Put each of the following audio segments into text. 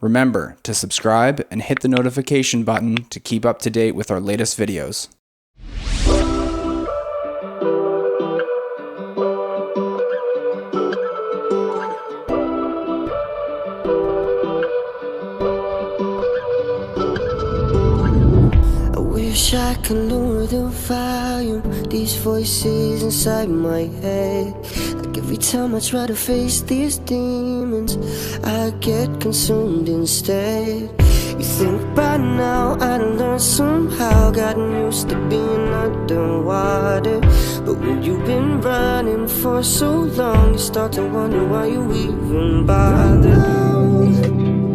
Remember to subscribe and hit the notification button to keep up to date with our latest videos. Wish I could lower the volume, these voices inside my head. Like every time I try to face these demons, I get consumed instead. You think by now I'd learned somehow, gotten used to being underwater. But when you've been running for so long, you start to wonder why you even bother. Now,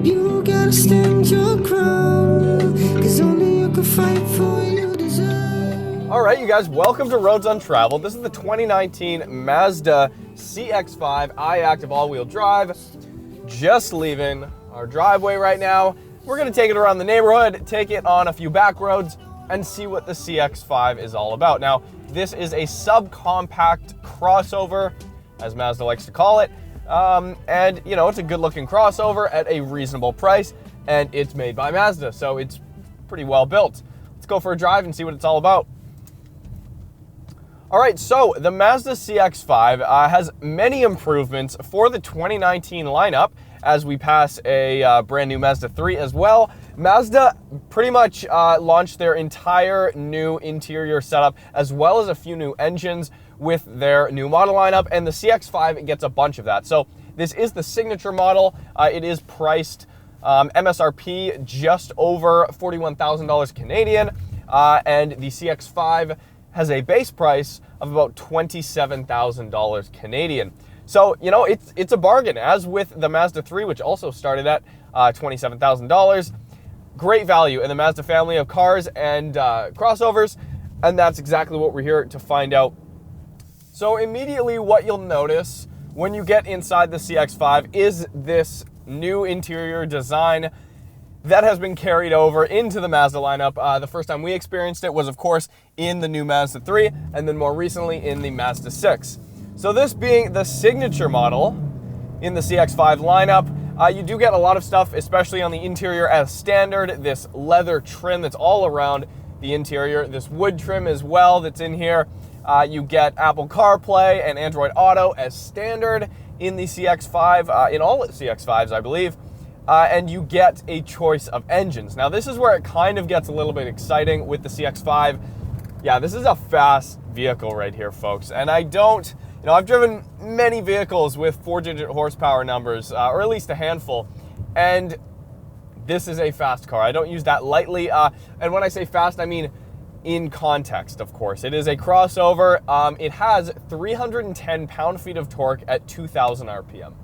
you gotta stand your ground, 'cause only you can fight for what you deserve. All right, you guys, welcome to Roads Untraveled. This is the 2019 Mazda CX-5 iActive all-wheel drive. Just leaving our driveway right now. We're gonna take it around the neighborhood, take it on a few back roads, and see what the CX-5 is all about. Now, this is a subcompact crossover, as Mazda likes to call it. And, you know, it's a good-looking crossover at a reasonable price, and it's made by Mazda, so it's pretty well built. Let's go for a drive and see what it's all about. All right, so the Mazda CX-5 has many improvements for the 2019 lineup as we pass a brand new Mazda 3 as well. Mazda pretty much launched their entire new interior setup as well as a few new engines with their new model lineup, and the CX-5 gets a bunch of that. So this is the Signature model. It is priced MSRP just over $41,000 Canadian, and the CX-5 has a base price of about $27,000 Canadian. So, you know, it's a bargain, as with the Mazda 3, which also started at $27,000. Great value in the Mazda family of cars and crossovers, and that's exactly what we're here to find out. So immediately what you'll notice when you get inside the CX-5 is this new interior design that has been carried over into the Mazda lineup. The first time we experienced it was, of course, in the new Mazda 3, and then more recently in the Mazda 6. So this being the Signature model in the CX-5 lineup, you do get a lot of stuff, especially on the interior as standard. This leather trim that's all around the interior, this wood trim as well that's in here. You get Apple CarPlay and Android Auto as standard in the CX-5, in all CX-5s, I believe. And you get a choice of engines. Now, this is where it kind of gets a little bit exciting with the CX-5. Yeah, this is a fast vehicle right here, folks. And I've driven many vehicles with 4-digit horsepower numbers, or at least a handful, and this is a fast car. I don't use that lightly. And when I say fast, I mean in context, of course. It is a crossover. It has 310 pound-feet of torque at 2,000 RPM.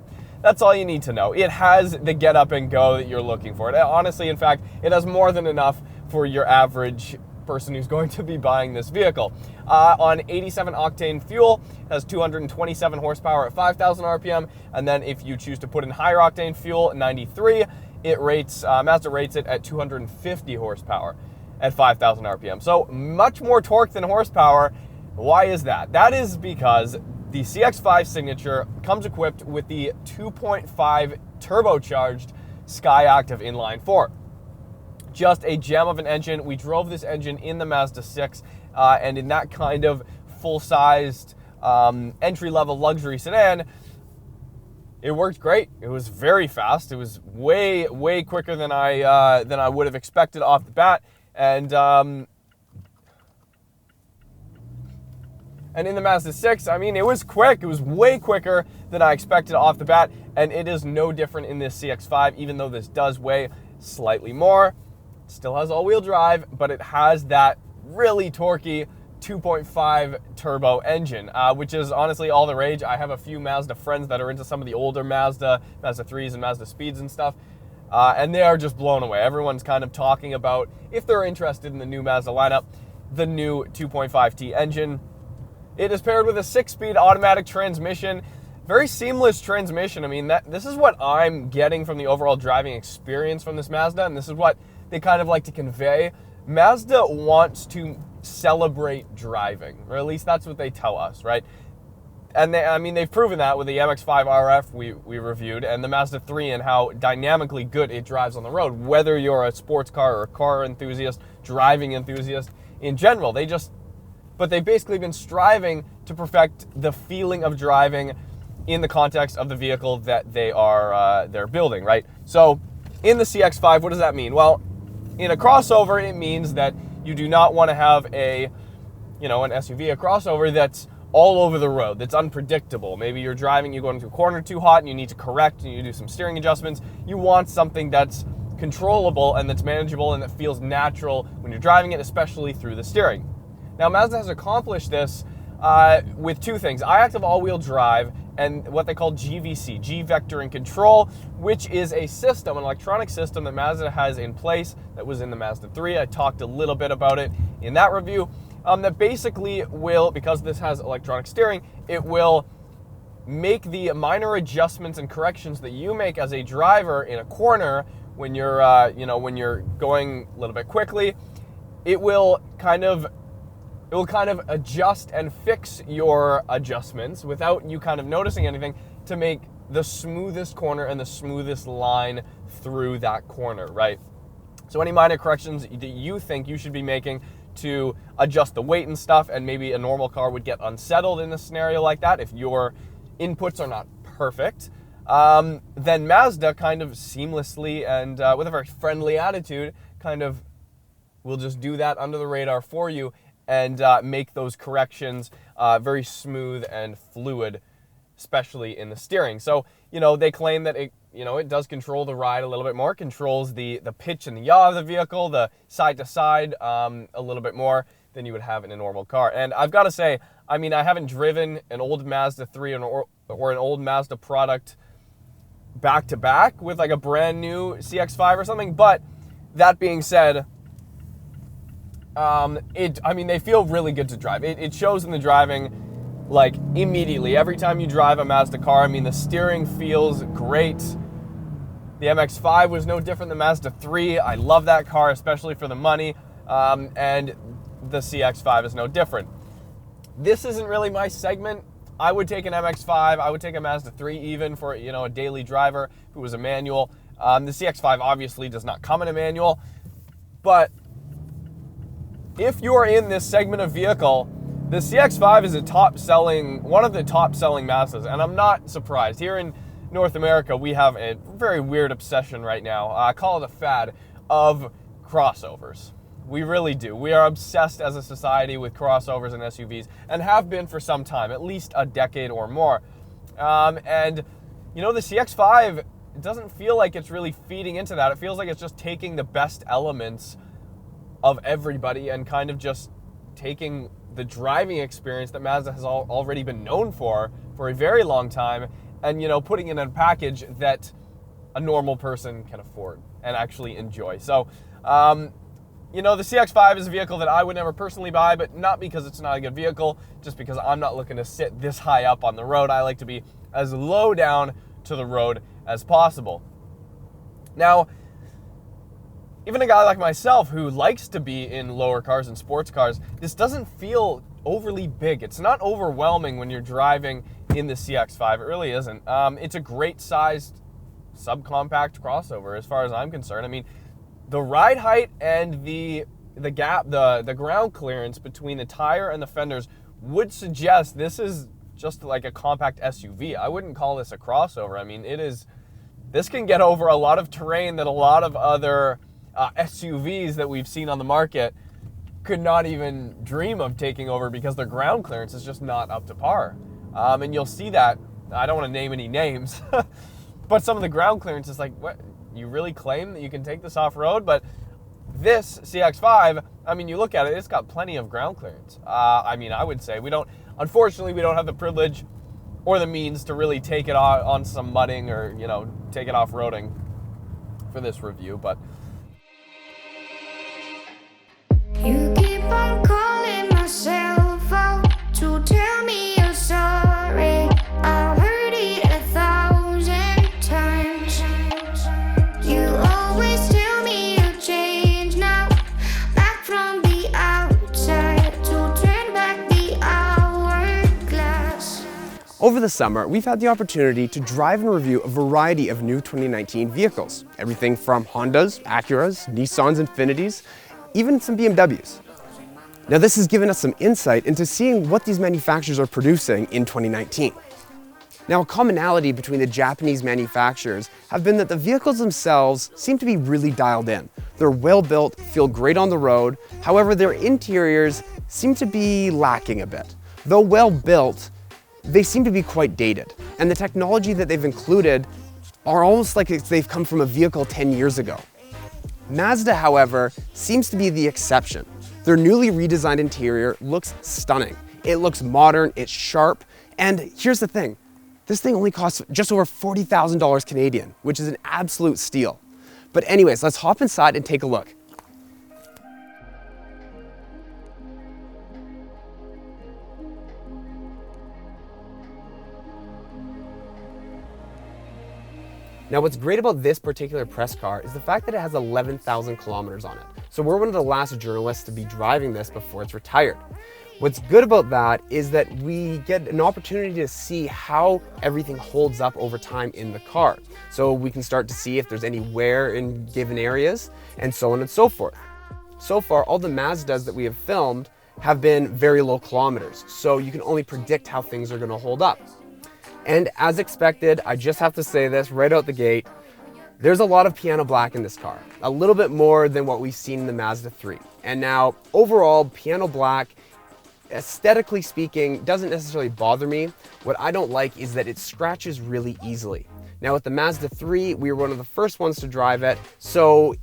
That's all you need to know. It has the get up and go that you're looking for. Honestly, in fact, it has more than enough for your average person who's going to be buying this vehicle. On 87 octane fuel, it has 227 horsepower at 5,000 RPM, and then if you choose to put in higher octane fuel, 93, Mazda rates it at 250 horsepower at 5,000 RPM. So much more torque than horsepower. Why is that? That is because the CX-5 Signature comes equipped with the 2.5 turbocharged SkyActiv inline 4. Just a gem of an engine. We drove this engine in the Mazda 6, and in that kind of full-sized entry-level luxury sedan, it worked great. It was very fast. It was way, way quicker than I would have expected off the bat, and in the Mazda 6, I mean, it was quick. It was way quicker than I expected off the bat, and it is no different in this CX-5, even though this does weigh slightly more. It still has all-wheel drive, but it has that really torquey 2.5 turbo engine, which is honestly all the rage. I have a few Mazda friends that are into some of the older Mazda 3s and Mazda Speeds and stuff, and they are just blown away. Everyone's kind of talking about, if they're interested in the new Mazda lineup, the new 2.5T engine. It is paired with a 6-speed automatic transmission. Very seamless transmission. I mean, this is what I'm getting from the overall driving experience from this Mazda, and this is what they kind of like to convey. Mazda wants to celebrate driving, or at least that's what they tell us, right? And they've proven that with the MX-5 RF we reviewed, and the Mazda 3, and how dynamically good it drives on the road, whether you're a sports car or a car enthusiast, driving enthusiast in general. But they've basically been striving to perfect the feeling of driving in the context of the vehicle that they're building, right? So in the CX-5, what does that mean? Well, in a crossover, it means that you do not want to have an SUV, a crossover that's all over the road, that's unpredictable. Maybe you're driving, you go into a corner too hot and you need to correct and you do some steering adjustments. You want something that's controllable and that's manageable and that feels natural when you're driving it, especially through the steering. Now, Mazda has accomplished this with two things: iActive all-wheel drive and what they call GVC, G Vectoring Control, which is a system, an electronic system that Mazda has in place that was in the Mazda 3. I talked a little bit about it in that review. That basically will, because this has electronic steering, it will make the minor adjustments and corrections that you make as a driver in a corner when you're, when you're going a little bit quickly. It will kind of adjust and fix your adjustments without you kind of noticing anything to make the smoothest corner and the smoothest line through that corner, right? So any minor corrections that you think you should be making to adjust the weight and stuff, and maybe a normal car would get unsettled in a scenario like that if your inputs are not perfect, then Mazda kind of seamlessly and with a very friendly attitude kind of will just do that under the radar for you and make those corrections very smooth and fluid, especially in the steering. So, they claim that it does control the ride a little bit more, controls the pitch and the yaw of the vehicle, the side to side a little bit more than you would have in a normal car. And I've got to say, I haven't driven an old Mazda 3 or an old Mazda product back to back with like a brand new CX-5 or something, but that being said, they feel really good to drive. It shows in the driving, like, immediately. Every time you drive a Mazda car, the steering feels great. The MX-5 was no different than Mazda 3. I love that car, especially for the money. And the CX-5 is no different. This isn't really my segment. I would take an MX-5. I would take a Mazda 3 even for, a daily driver who was a manual. The CX-5 obviously does not come in a manual. But if you are in this segment of vehicle, the CX-5 is one of the top-selling Mazdas, and I'm not surprised. Here in North America, we have a very weird obsession right now, I call it a fad, of crossovers. We really do. We are obsessed as a society with crossovers and SUVs, and have been for some time, at least a decade or more. The CX-5, it doesn't feel like it's really feeding into that. It feels like it's just taking the best elements of everybody and kind of just taking the driving experience that Mazda has already been known for a very long time, and putting it in a package that a normal person can afford and actually enjoy. So, the CX-5 is a vehicle that I would never personally buy, but not because it's not a good vehicle, just because I'm not looking to sit this high up on the road. I like to be as low down to the road as possible. Now, even a guy like myself who likes to be in lower cars and sports cars, this doesn't feel overly big. It's not overwhelming when you're driving in the CX-5. It really isn't. It's a great sized subcompact crossover as far as I'm concerned. The ride height and the gap, the ground clearance between the tire and the fenders would suggest this is just like a compact SUV. I wouldn't call this a crossover. This can get over a lot of terrain that a lot of other SUVs that we've seen on the market could not even dream of taking over because their ground clearance is just not up to par. And you'll see that. I don't want to name any names, but some of the ground clearance is like, what? You really claim that you can take this off-road? But this CX-5, you look at it, it's got plenty of ground clearance. I would say unfortunately, we don't have the privilege or the means to really take it on some mudding or, take it off-roading for this review, but you keep on calling my cell phone to tell me you're sorry. I've heard it 1,000 times. You always tell me you change now, back from the outside to turn back the hourglass. Over the summer, we've had the opportunity to drive and review a variety of new 2019 vehicles. Everything from Hondas, Acuras, Nissans, Infinitis, even some BMWs. Now this has given us some insight into seeing what these manufacturers are producing in 2019. Now, a commonality between the Japanese manufacturers have been that the vehicles themselves seem to be really dialed in. They're well built, feel great on the road. However, their interiors seem to be lacking a bit. Though well built, they seem to be quite dated. And the technology that they've included are almost like they've come from a vehicle 10 years ago. Mazda, however, seems to be the exception. Their newly redesigned interior looks stunning. It looks modern, it's sharp, and here's the thing. This thing only costs just over $40,000 Canadian, which is an absolute steal. But anyways, let's hop inside and take a look. Now what's great about this particular press car is the fact that it has 11,000 kilometers on it. So we're one of the last journalists to be driving this before it's retired. What's good about that is that we get an opportunity to see how everything holds up over time in the car. So we can start to see if there's any wear in given areas and so on and so forth. So far, all the Mazdas that we have filmed have been very low kilometers, so you can only predict how things are going to hold up. And as expected, I just have to say this right out the gate, there's a lot of piano black in this car, a little bit more than what we've seen in the Mazda 3. And now, overall, piano black, aesthetically speaking, doesn't necessarily bother me. What I don't like is that it scratches really easily. Now with the Mazda 3, we were one of the first ones to drive it, so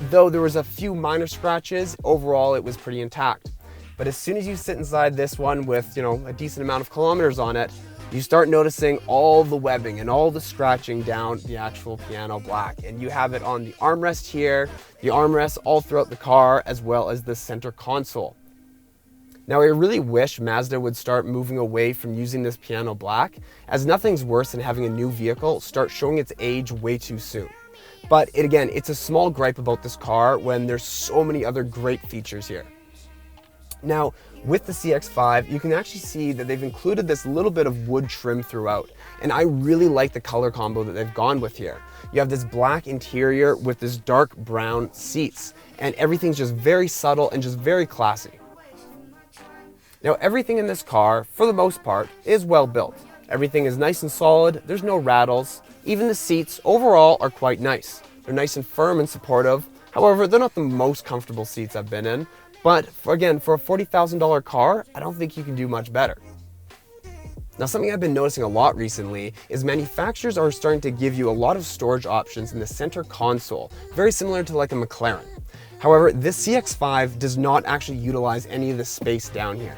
though there was a few minor scratches, overall it was pretty intact. But as soon as you sit inside this one with, a decent amount of kilometers on it, you start noticing all the webbing and all the scratching down the actual piano black. And you have it on the armrest here, the armrests all throughout the car, as well as the center console. Now, I really wish Mazda would start moving away from using this piano black, as nothing's worse than having a new vehicle start showing its age way too soon. But again, it's a small gripe about this car when there's so many other great features here. Now, with the CX-5, you can actually see that they've included this little bit of wood trim throughout, and I really like the color combo that they've gone with here. You have this black interior with this dark brown seats, and everything's just very subtle and just very classy. Now, everything in this car, for the most part, is well built. Everything is nice and solid, there's no rattles. Even the seats, overall, are quite nice. They're nice and firm and supportive. However, they're not the most comfortable seats I've been in. But again, for a $40,000 car, I don't think you can do much better. Now, something I've been noticing a lot recently is manufacturers are starting to give you a lot of storage options in the center console, very similar to like a McLaren. However, this CX-5 does not actually utilize any of the space down here,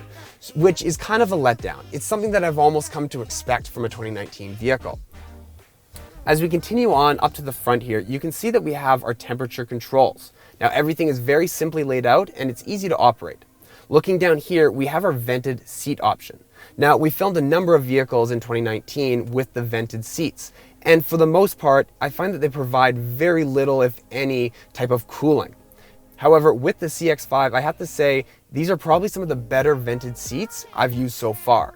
which is kind of a letdown. It's something that I've almost come to expect from a 2019 vehicle. As we continue on up to the front here, you can see that we have our temperature controls. Now, everything is very simply laid out and it's easy to operate. Looking down here, we have our vented seat option. Now, we filmed a number of vehicles in 2019 with the vented seats. And for the most part, I find that they provide very little, if any, type of cooling. However, with the CX-5, I have to say, these are probably some of the better vented seats I've used so far.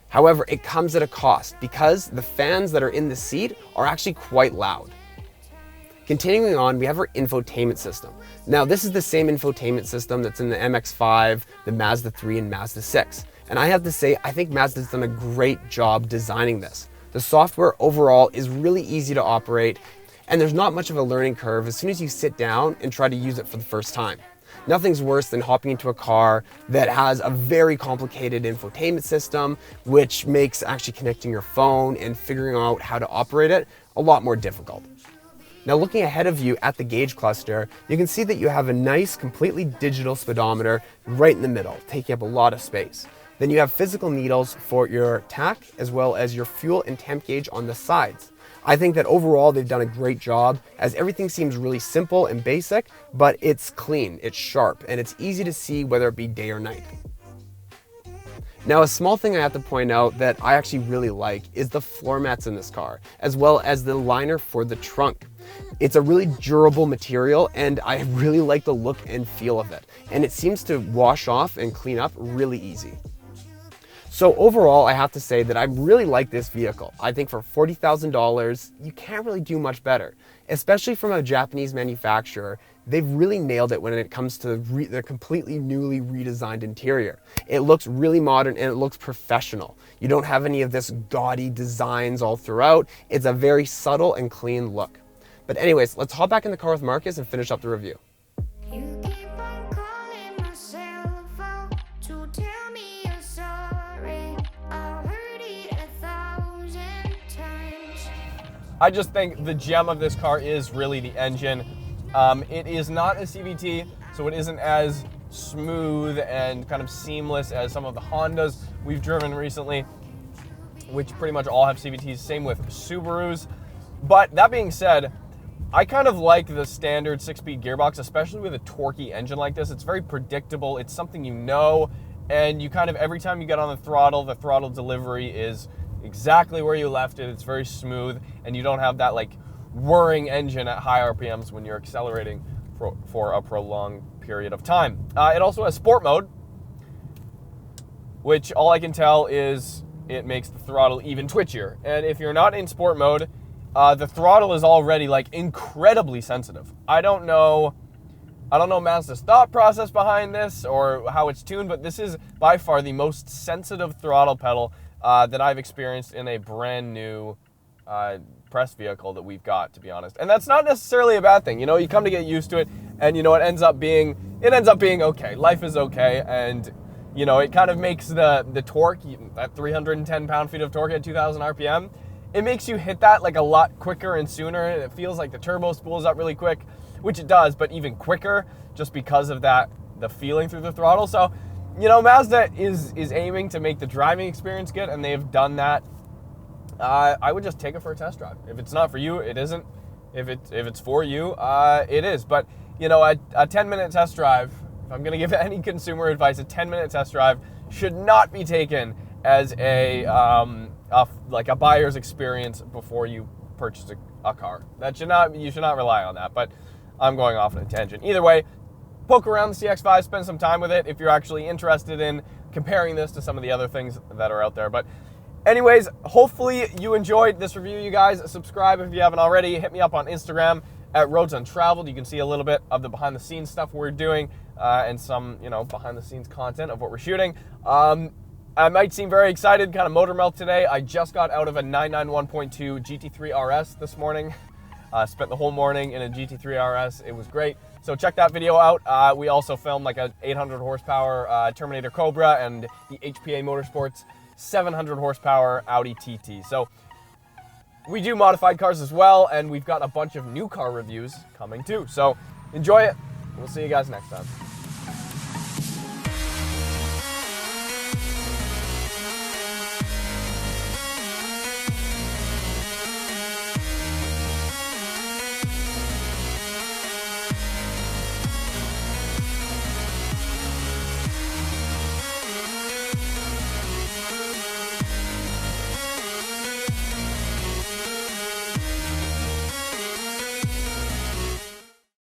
However, it comes at a cost because the fans that are in the seat are actually quite loud. Continuing on, we have our infotainment system. Now, this is the same infotainment system that's in the MX-5, the Mazda 3, and Mazda 6. And I have to say, I think Mazda's done a great job designing this. The software overall is really easy to operate, and there's not much of a learning curve as soon as you sit down and try to use it for the first time. Nothing's worse than hopping into a car that has a very complicated infotainment system, which makes actually connecting your phone and figuring out how to operate it a lot more difficult. Now, looking ahead of you at the gauge cluster, you can see that you have a nice, completely digital speedometer right in the middle, taking up a lot of space. Then you have physical needles for your tach, as well as your fuel and temp gauge on the sides. I think that overall they've done a great job, as everything seems really simple and basic, but it's clean, it's sharp, and it's easy to see whether it be day or night. Now, a small thing I have to point out that I actually really like is the floor mats in this car, as well as the liner for the trunk. It's a really durable material, and I really like the look and feel of it, and it seems to wash off and clean up really easy. So overall, I have to say that I really like this vehicle. I think for $40,000, you can't really do much better, especially from a Japanese manufacturer. They've really nailed it when it comes to the completely newly redesigned interior. It looks really modern and it looks professional. You don't have any of this gaudy designs all throughout. It's a very subtle and clean look. But anyways, let's hop back in the car with Marcus and finish up the review. You keep on calling my cell phone to tell me you're sorry. I've heard it 1,000 times. I just think the gem of this car is really the engine. It is not a CVT, so it isn't as smooth and kind of seamless as some of the Hondas we've driven recently, which pretty much all have CVTs. Same with Subarus. But that being said, I kind of like the standard 6-speed gearbox, especially with a torquey engine like this. It's very predictable. It's something you know, and you kind of, every time you get on the throttle delivery is exactly where you left it. It's very smooth, and you don't have that like whirring engine at high RPMs when you're accelerating for a prolonged period of time. It also has sport mode, which all I can tell is it makes the throttle even twitchier. And if you're not in sport mode, the throttle is already like incredibly sensitive. I don't know Mazda's thought process behind this or how it's tuned, but this is by far the most sensitive throttle pedal that I've experienced in a brand new press vehicle that we've got, to be honest. And that's not necessarily a bad thing. You know, you come to get used to it, and you know, it ends up being okay. Life is okay, and you know, it kind of makes the torque, that 310 pound-feet of torque at 2,000 RPM, it makes you hit that like a lot quicker and sooner. It feels like the turbo spools up really quick, which it does, but even quicker just because of that, the feeling through the throttle. So, you know, Mazda is aiming to make the driving experience good, and they've done that. I would just take it for a test drive. If it's not for you, it isn't. If it's for you, it is. But, you know, a 10-minute test drive, if I'm going to give any consumer advice, a 10-minute test drive should not be taken as like a buyer's experience before you purchase a car. You should not rely on that. But I'm going off on a tangent. Either way, poke around the CX-5, spend some time with it if you're actually interested in comparing this to some of the other things that are out there. But anyways, hopefully you enjoyed this review, you guys. Subscribe if you haven't already. Hit me up on Instagram at Roads Untraveled. You can see a little bit of the behind-the-scenes stuff we're doing and some, you know, behind-the-scenes content of what we're shooting. I might seem very excited, kind of motor mouth today. I just got out of a 991.2 GT3 RS this morning. Spent the whole morning in a GT3 RS. It was great. So check that video out. We also filmed like a 800 horsepower Terminator Cobra and the HPA Motorsports 700 horsepower Audi TT. So we do modified cars as well, and we've got a bunch of new car reviews coming too. So enjoy it. We'll see you guys next time.